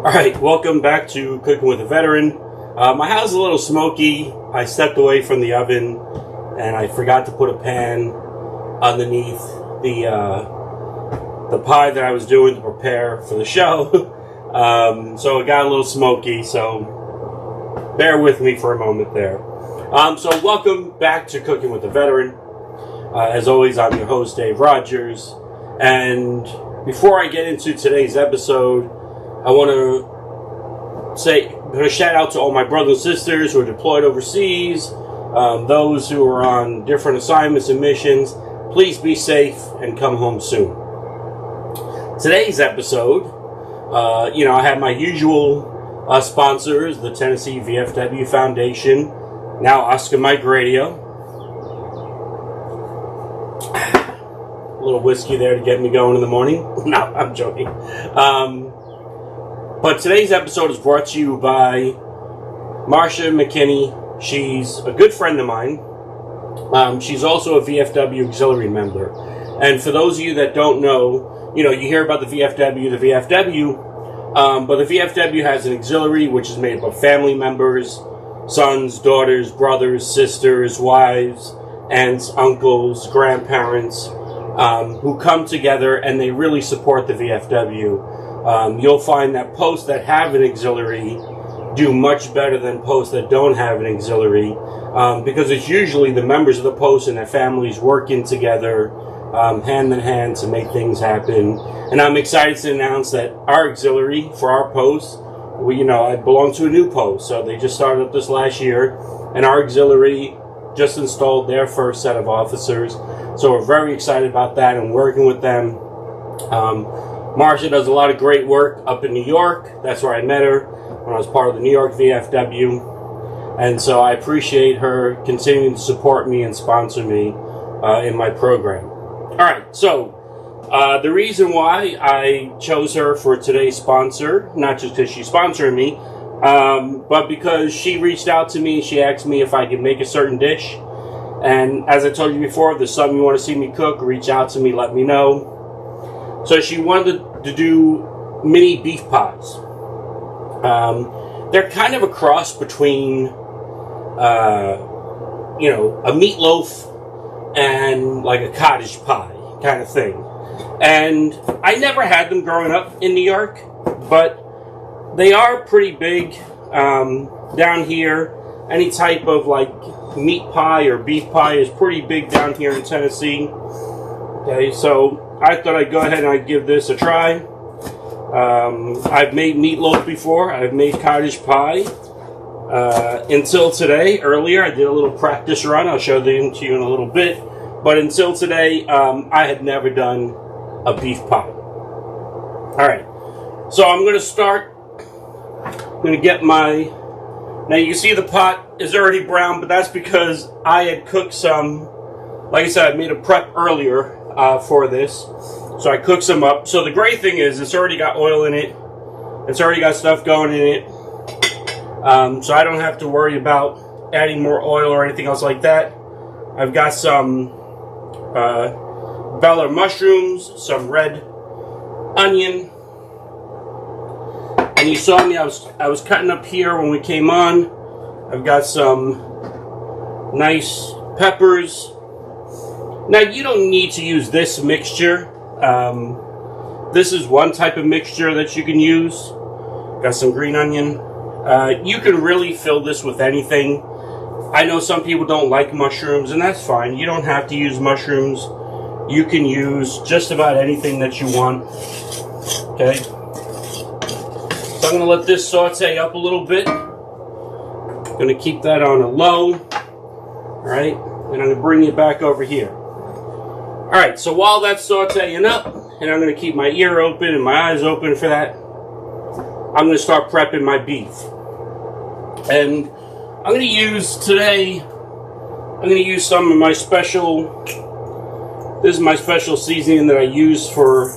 Alright, welcome back to Cooking with a Veteran. My house is a little smoky. I stepped away from the oven and I forgot to put a pan underneath the pie that I was doing to prepare for the show. So it got a little smoky, so bear with me for a moment there. So welcome back to Cooking with a Veteran. As always, I'm your host, Dave Rogers. And before I get into today's episode, I want to say, I'm going to shout out to all my brothers and sisters who are deployed overseas, those who are on different assignments and missions. Please be safe and come home soon. Today's episode, I have my usual sponsors, the Tennessee VFW Foundation, now Oscar Mike Radio. A little whiskey there to get me going in the morning. No, I'm joking. But today's episode is brought to you by Marcia McKinney. She's a good friend of mine. She's also a VFW auxiliary member. And for those of you that don't know, you hear about the VFW, but the VFW has an auxiliary which is made up of family members, sons, daughters, brothers, sisters, wives, aunts, uncles, grandparents, who come together and they really support the VFW. You'll find that posts that have an auxiliary do much better than posts that don't have an auxiliary, because it's usually the members of the post and their families working together, hand in hand to make things happen. And I'm excited to announce that our auxiliary for our post, I belong to a new post, so they just started up this last year, and our auxiliary just installed their first set of officers. So we're very excited about that and working with them. Marcia does a lot of great work up in New York. That's where I met her when I was part of the New York VFW. And so I appreciate her continuing to support me and sponsor me in my program. All right, so the reason why I chose her for today's sponsor, not just because she's sponsoring me, but because she reached out to me. She asked me if I could make a certain dish. And as I told you before, if there's something you want to see me cook, reach out to me, let me know. So she wanted to do mini beef pies. They're kind of a cross between, a meatloaf and like a cottage pie kind of thing. And I never had them growing up in New York, but they are pretty big down here. Any type of like meat pie or beef pie is pretty big down here in Tennessee. Okay, so I thought I'd go ahead and I'd give this a try. I've made meatloaf before. I've made cottage pie. Until today, earlier, I did a little practice run. I'll show them to you in a little bit. But until today, I had never done a beef pie. All right, so I'm going to start. I'm going to get my... Now you can see the pot is already brown, but that's because I had cooked some... Like I said, I made a prep earlier for this. So I cooked some up. So the great thing is it's already got oil in it. It's already got stuff going in it. So I don't have to worry about adding more oil or anything else like that. I've got some bella mushrooms, some red onion. And you saw me, I was cutting up here when we came on. I've got some nice peppers. Now, you don't need to use this mixture. This is one type of mixture that you can use. Got some green onion. You can really fill this with anything. I know some people don't like mushrooms, and that's fine. You don't have to use mushrooms. You can use just about anything that you want. Okay? So I'm going to let this saute up a little bit. I'm going to keep that on a low. All right? And I'm going to bring it back over here. All right, so while that's sauteing up, and I'm going to keep my ear open and my eyes open for that, I'm going to start prepping my beef. And I'm going to use today, some of my special, this is my special seasoning that I use for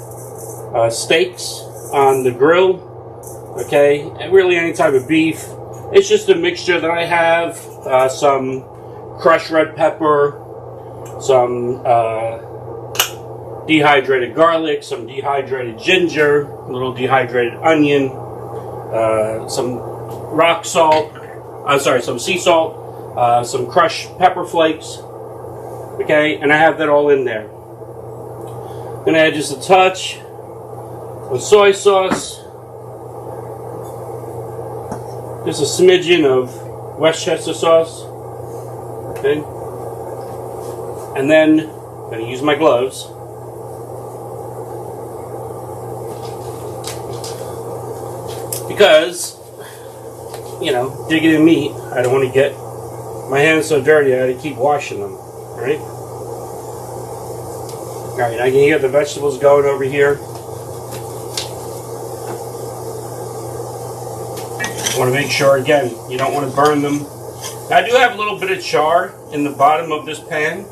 steaks on the grill. Okay, and really any type of beef. It's just a mixture that I have, some crushed red pepper, some dehydrated garlic, some dehydrated ginger, a little dehydrated onion, some rock salt, some sea salt, some crushed pepper flakes, okay, and I have that all in there. I'm going to add just a touch of soy sauce, just a smidgen of Westchester sauce, okay, and then I'm going to use my gloves. Because, you know, digging in meat, I don't want to get my hands so dirty I got to keep washing them, right? Alright, I can hear the vegetables going over here. I want to make sure, again, you don't want to burn them. Now, I do have a little bit of char in the bottom of this pan,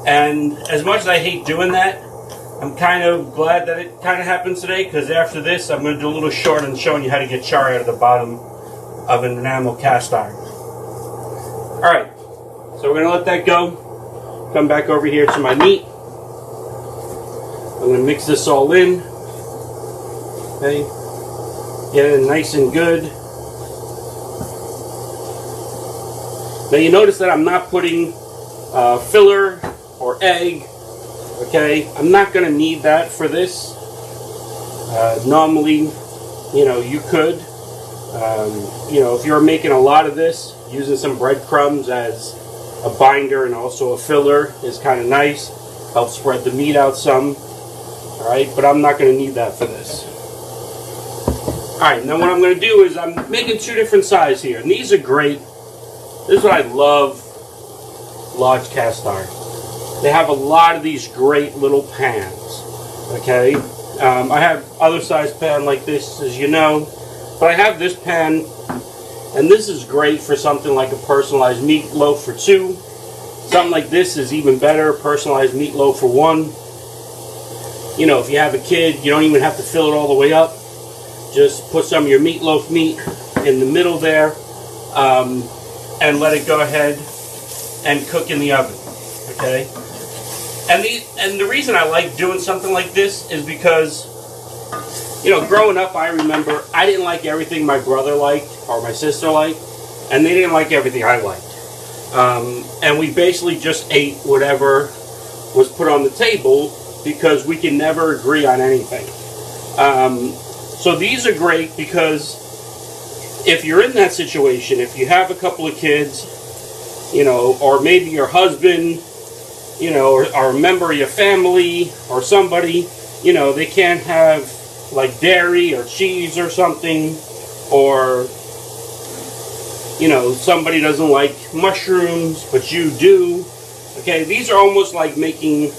and as much as I hate doing that, I'm kind of glad that it kind of happens today, because after this I'm going to do a little short on showing you how to get char out of the bottom of an enamel cast iron. Alright, so we're going to let that go. Come back over here to my meat. I'm going to mix this all in. Okay, get it nice and good. Now you notice that I'm not putting filler or egg. Okay, I'm not going to need that for this. Normally, you know, you could. You know, if you're making a lot of this, using some breadcrumbs as a binder and also a filler is kind of nice. Helps spread the meat out some. Alright, but I'm not going to need that for this. Alright, now what I'm going to do is I'm making two different sizes here. And these are great. This is what I love, large cast iron. They have a lot of these great little pans, okay? I have other size pan like this, as you know, but I have this pan, and this is great for something like a personalized meatloaf for two. Something like this is even better, personalized meatloaf for one. You know, if you have a kid, you don't even have to fill it all the way up. Just put some of your meatloaf meat in the middle there, and let it go ahead and cook in the oven, okay? And the reason I like doing something like this is because, you know, growing up, I remember I didn't like everything my brother liked or my sister liked, and they didn't like everything I liked. And we basically just ate whatever was put on the table because we can never agree on anything. So these are great because if you're in that situation, if you have a couple of kids, you know, or maybe your husband, you know, or a member of your family or somebody, you know, they can't have like dairy or cheese or something, or, you know, somebody doesn't like mushrooms, but you do. Okay, these are almost like making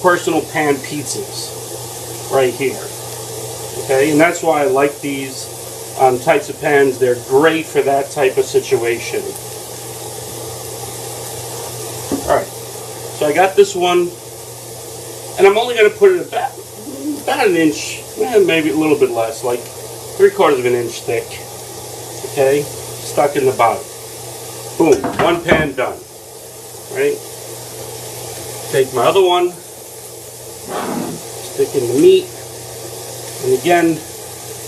personal pan pizzas right here. Okay, and that's why I like these types of pans. They're great for that type of situation. Alright, so I got this one, and I'm only going to put it about an inch, maybe a little bit less, like 3/4 of an inch thick. Okay, stuck in the bottom. Boom, one pan done. Right? Take my other one, stick in the meat, and again,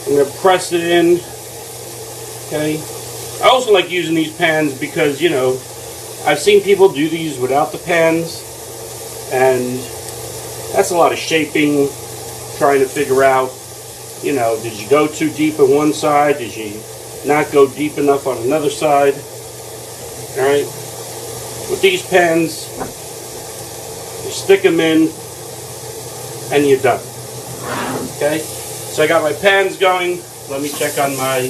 I'm going to press it in. Okay. I also like using these pans because, you know, I've seen people do these without the pans, and that's a lot of shaping, trying to figure out, you know, did you go too deep on one side? Did you not go deep enough on another side? Alright. With these pans, you stick them in, and you're done. Okay? So I got my pans going. Let me check on my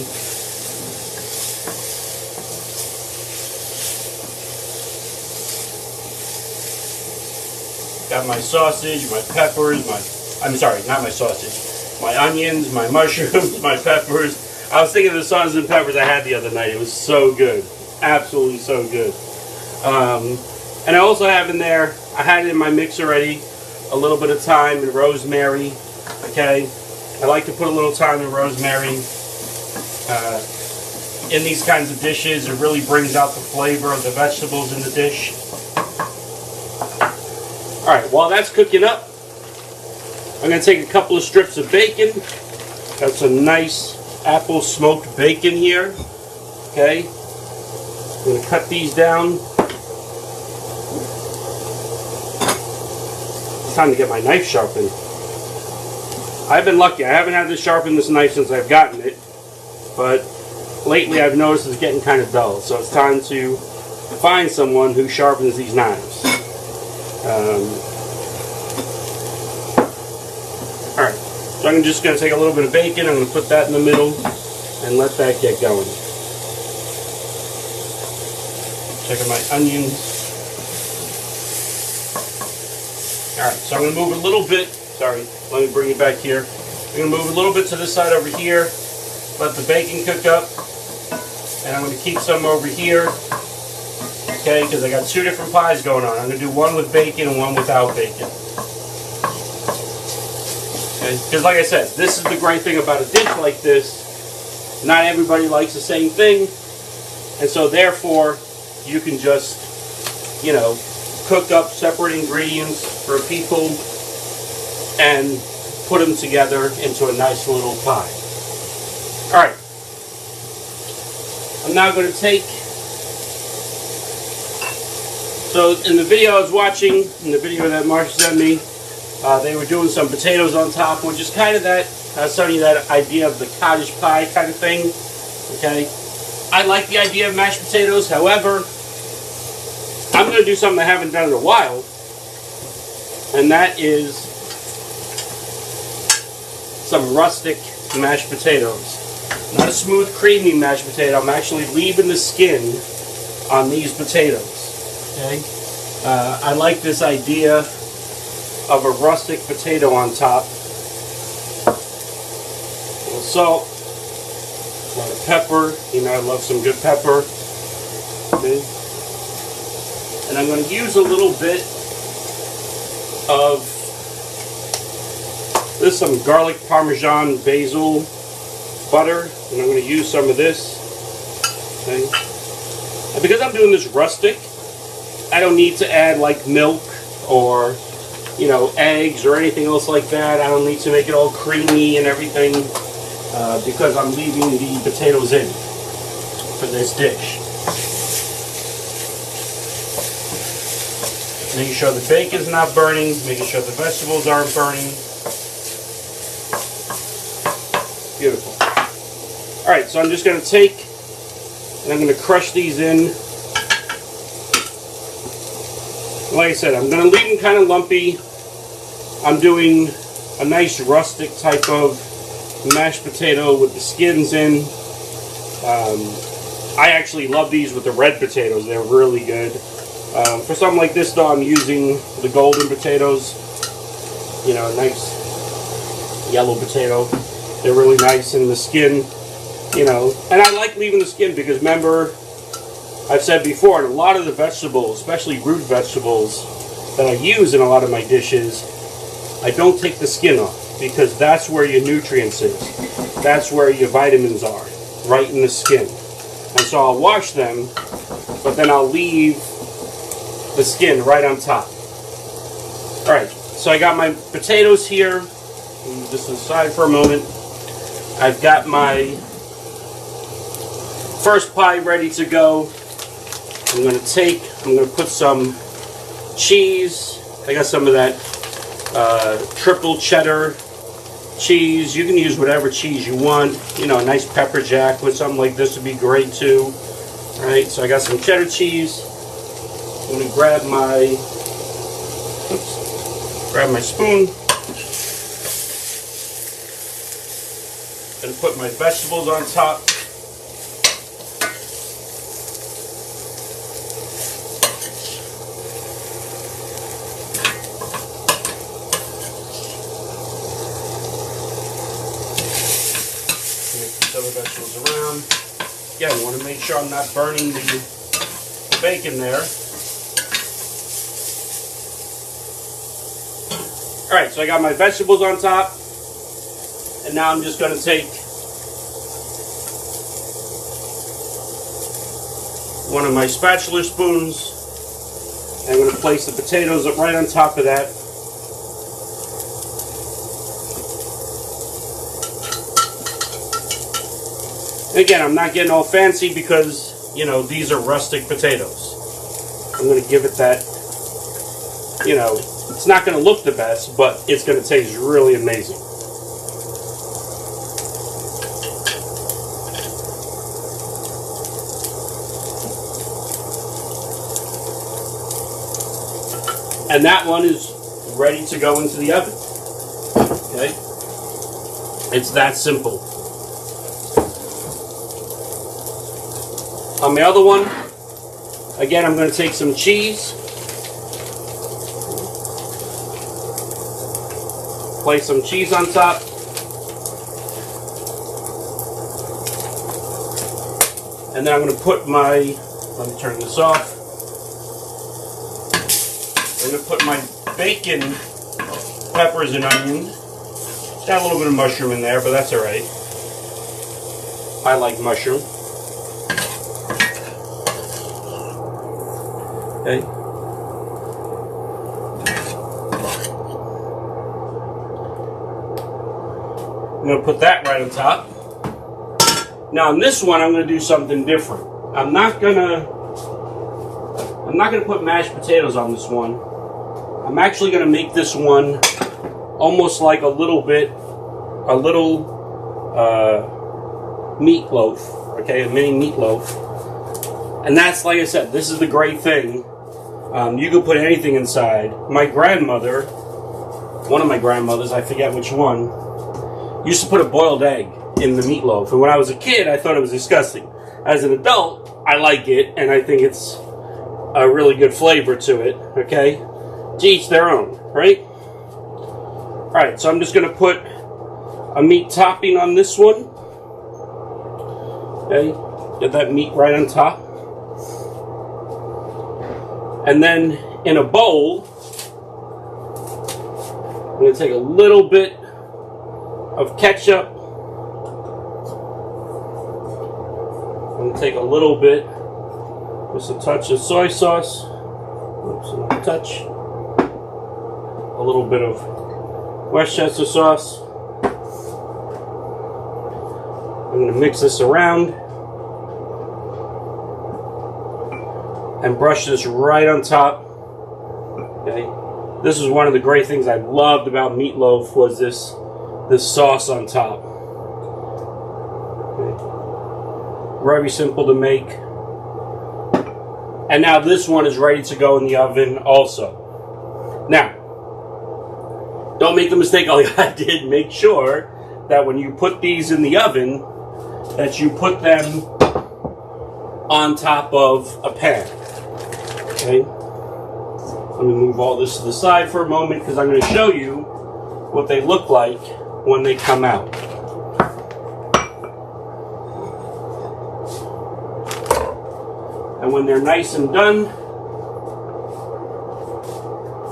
got my sausage, my peppers, I'm sorry, not my sausage. My onions, my mushrooms, my peppers. I was thinking of the sausage and peppers I had the other night. It was so good. Absolutely so good. And I also have in there, I had it in my mix already, a little bit of thyme and rosemary. Okay? I like to put a little thyme and rosemary in these kinds of dishes. It really brings out the flavor of the vegetables in the dish. Alright, while that's cooking up, I'm going to take a couple of strips of bacon. Got some nice apple smoked bacon here. Okay, I'm going to cut these down. It's time to get my knife sharpened. I've been lucky. I haven't had to sharpen this knife since I've gotten it, but lately I've noticed it's getting kind of dull. So it's time to find someone who sharpens these knives. Alright, so I'm just going to take a little bit of bacon. I'm going to put that in the middle and let that get going. Checking my onions. Alright, so I'm going to move a little bit. Sorry, let me bring it back here. I'm going to move a little bit to this side over here. Let the bacon cook up. And I'm going to keep some over here. Okay, because I got two different pies going on. I'm going to do one with bacon and one without bacon. Okay, because like I said, this is the great thing about a dish like this. Not everybody likes the same thing. And so therefore, you can just, you know, cook up separate ingredients for people and put them together into a nice little pie. Alright. I'm now going to take, so in the video I was watching, in the video that Marcia sent me, they were doing some potatoes on top, which is kind of that, I was telling you that idea of the cottage pie kind of thing. Okay. I like the idea of mashed potatoes, however, I'm going to do something I haven't done in a while, and that is some rustic mashed potatoes. Not a smooth, creamy mashed potato. I'm actually leaving the skin on these potatoes. Okay? I like this idea of a rustic potato on top. A little salt, a lot of pepper. You know, I love some good pepper. Okay? And I'm going to use a little bit of this, some garlic parmesan basil butter, and I'm going to use some of this. Okay. And because I'm doing this rustic, I don't need to add like milk or, you know, eggs or anything else like that. I don't need to make it all creamy and everything because I'm leaving the potatoes in for this dish. Making sure the bacon's not burning, making sure the vegetables aren't burning. Beautiful. Alright, so I'm just going to take and I'm going to crush these in. Like I said, I'm going to leave them kind of lumpy. I'm doing a nice rustic type of mashed potato with the skins in. I actually love these with the red potatoes. They're really good. For something like this, though, I'm using the golden potatoes. You know, a nice yellow potato. They're really nice in the skin, you know. And I like leaving the skin because, remember, I've said before, in a lot of the vegetables, especially root vegetables that I use in a lot of my dishes, I don't take the skin off because that's where your nutrients is. That's where your vitamins are, right in the skin. And so I'll wash them, but then I'll leave the skin right on top. Alright, so I got my potatoes here. Move this aside for a moment. I've got my first pie ready to go. I'm going to put some cheese. I got some of that triple cheddar cheese. You can use whatever cheese you want. You know, a nice pepper jack with something like this would be great too. Alright, so I got some cheddar cheese. I'm going to grab my spoon and put my vegetables on top. Mix these other vegetables around. Again, I want to make sure I'm not burning the bacon there. Alright, so I got my vegetables on top, and now I'm just going to take one of my spatula spoons, and I'm going to place the potatoes up right on top of that. And again, I'm not getting all fancy because, you know, these are rustic potatoes. I'm going to give it that, you know, it's not going to look the best, but it's going to taste really amazing. And that one is ready to go into the oven. Okay? It's that simple. On the other one, again, I'm going to take some cheese, place some cheese on top, and then I'm going to put my, let me turn this off, I'm going to put my bacon, peppers, and onions. Got a little bit of mushroom in there, but that's alright. I like mushroom. Okay. I'm going to put that right on top. Now on this one, I'm going to do something different. I'm not going to put mashed potatoes on this one. I'm actually going to make this one almost like a little meatloaf. Okay, a mini meatloaf. And that's, like I said, this is the great thing. You can put anything inside. My grandmother, one of my grandmothers, I forget which one, used to put a boiled egg in the meatloaf. And when I was a kid, I thought it was disgusting. As an adult, I like it, and I think it's a really good flavor to it, okay? To each their own, right? Alright, so I'm just going to put a meat topping on this one. Okay, get that meat right on top. And then in a bowl, I'm going to take a little bit of ketchup. I'm going to take a little bit, just a touch of soy sauce. Oops, not a touch. A little bit of Worcestershire sauce. I'm going to mix this around and brush this right on top. Okay, this is one of the great things I loved about meatloaf was this sauce on top. Okay. Very simple to make. And now this one is ready to go in the oven also. Now, don't make the mistake like I did. Make sure that when you put these in the oven, that you put them on top of a pan. Okay? Let me move all this to the side for a moment because I'm going to show you what they look like when they come out. And when they're nice and done,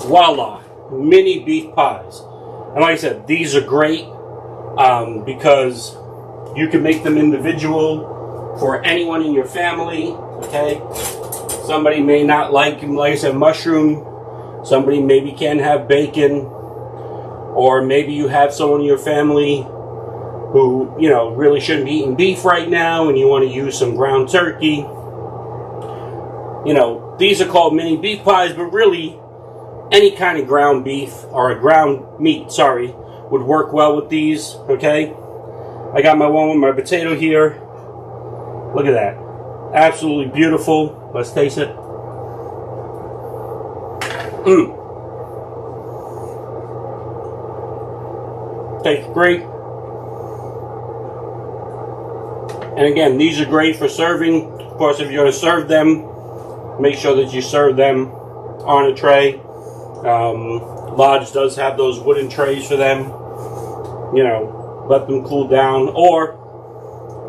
voila, mini beef pies. And like I said, these are great because you can make them individual for anyone in your family, okay? Somebody may not like I said, mushroom. Somebody maybe can't have bacon. Or maybe you have someone in your family who, you know, really shouldn't be eating beef right now and you want to use some ground turkey. You know, these are called mini beef pies, but really any kind of ground beef or a ground meat, sorry, would work well with these, okay? I got my one with my potato here. Look at that. Absolutely beautiful. Let's taste it. Tastes great. And again, these are great for serving. Of course, if you're going to serve them, make sure that you serve them on a tray. Lodge does have those wooden trays for them. You know, let them cool down. Or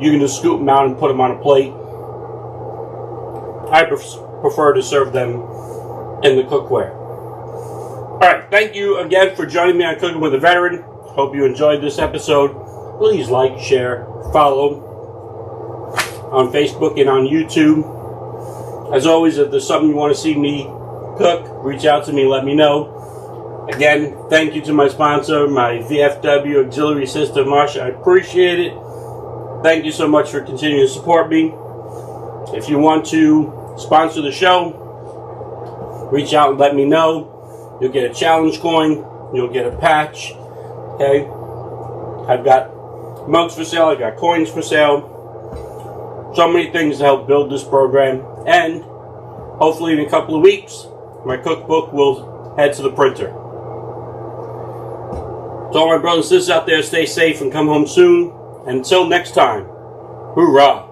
you can just scoop them out and put them on a plate. I prefer to serve them in the cookware. Alright, thank you again for joining me on Cooking with a Veteran. Hope you enjoyed this episode. Please like, share, follow on Facebook and on YouTube. As always, if there's something you want to see me cook, reach out to me, let me know. Again, thank you to my sponsor, my VFW auxiliary system, Marsha. I appreciate it. thank you so much for continuing to support me. If you want to sponsor the show, reach out and let me know. You'll get a challenge coin. You'll get a patch. Okay? I've got mugs for sale. I've got coins for sale. So many things to help build this program. And hopefully in a couple of weeks, my cookbook will head to the printer. So all my brothers and sisters out there, stay safe and come home soon. And until next time, hoorah!